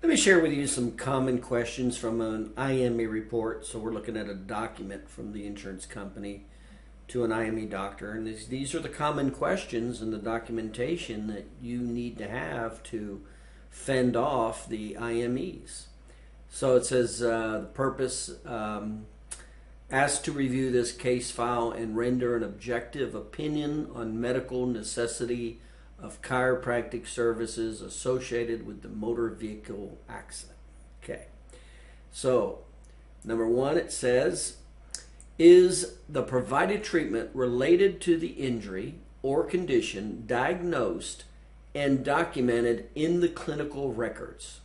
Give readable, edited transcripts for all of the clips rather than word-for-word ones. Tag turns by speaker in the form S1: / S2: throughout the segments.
S1: Let me share with you some common questions from an IME report. So we're looking at a document from the insurance company to an IME doctor. And these are the common questions and the documentation that you need to have to fend off the IMEs. So it says the purpose, asked to review this case file and render an objective opinion on medical necessity of chiropractic services associated with the motor vehicle accident. Okay, so number one, it says, is the provided treatment related to the injury or condition diagnosed and documented in the clinical records?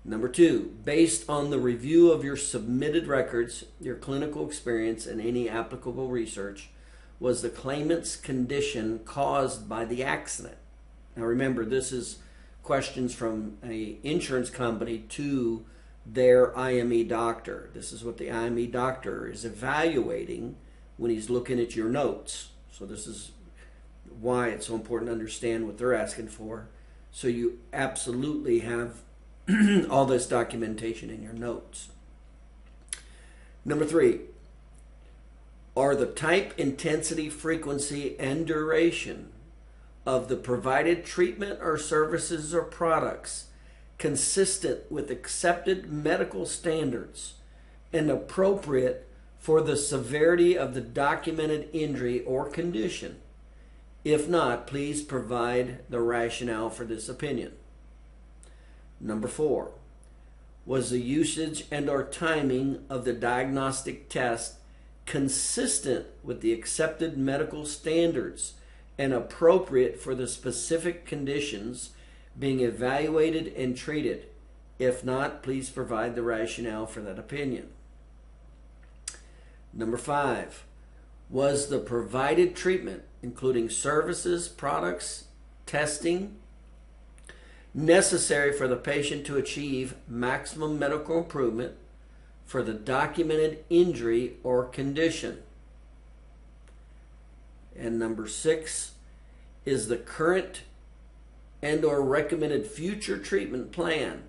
S1: Number two, based on the review of your submitted records, your clinical experience, and any applicable research, was the claimant's condition caused by the accident? Now remember, this is questions from an insurance company to their IME doctor. This is what the IME doctor is evaluating when he's looking at your notes. So this is why it's so important to understand what they're asking for. So you absolutely have all this documentation in your notes. Number three, are the type, intensity, frequency, and duration of the provided treatment or services or products consistent with accepted medical standards and appropriate for the severity of the documented injury or condition? If not, please provide the rationale for this opinion. Number four, was the usage and or timing of the diagnostic test consistent with the accepted medical standards and appropriate for the specific conditions being evaluated and treated? If not, please provide the rationale for that opinion. Number five, was the provided treatment, including services, products, testing, necessary for the patient to achieve maximum medical improvement for the documented injury or condition? And number six, is the current and or recommended future treatment plan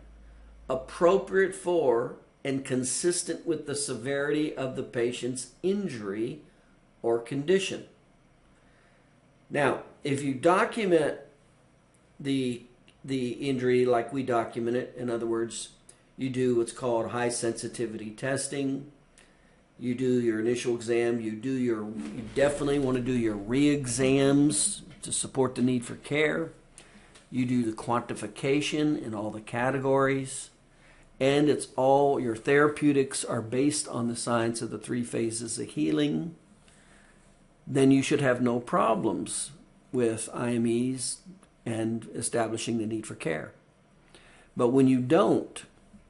S1: appropriate for and consistent with the severity of the patient's injury or condition? Now, if you document the injury like we document it, in other words, you do what's called high sensitivity testing, you do your initial exam, you definitely want to do your re-exams to support the need for care, you do the quantification in all the categories, and it's all your therapeutics are based on the science of the 3 phases of healing, then you should have no problems with IMEs and establishing the need for care. But when you don't,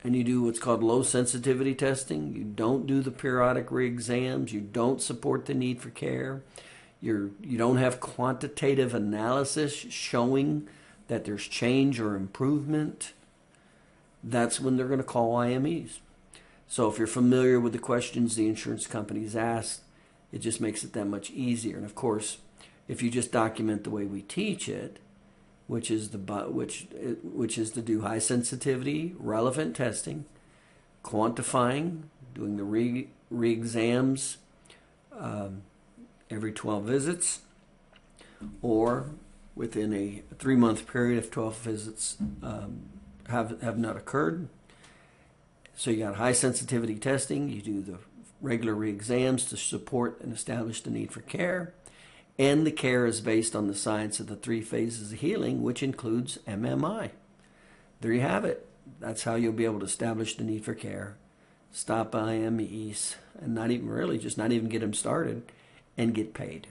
S1: and you do what's called low sensitivity testing, you don't do the periodic re-exams, you don't support the need for care, you don't have quantitative analysis showing that there's change or improvement, that's when they're going to call IMEs. So if you're familiar with the questions the insurance companies ask, it just makes it that much easier. And of course, if you just document the way we teach it, which is to do high sensitivity, relevant testing, quantifying, doing the re-exams every 12 visits, or within a 3-month period if 12 visits have not occurred. So you got high sensitivity testing, you do the regular re-exams to support and establish the need for care. And the care is based on the science of the 3 phases of healing, which includes MMI. There you have it. That's how you'll be able to establish the need for care, stop IMEs, and not even get them started, and get paid.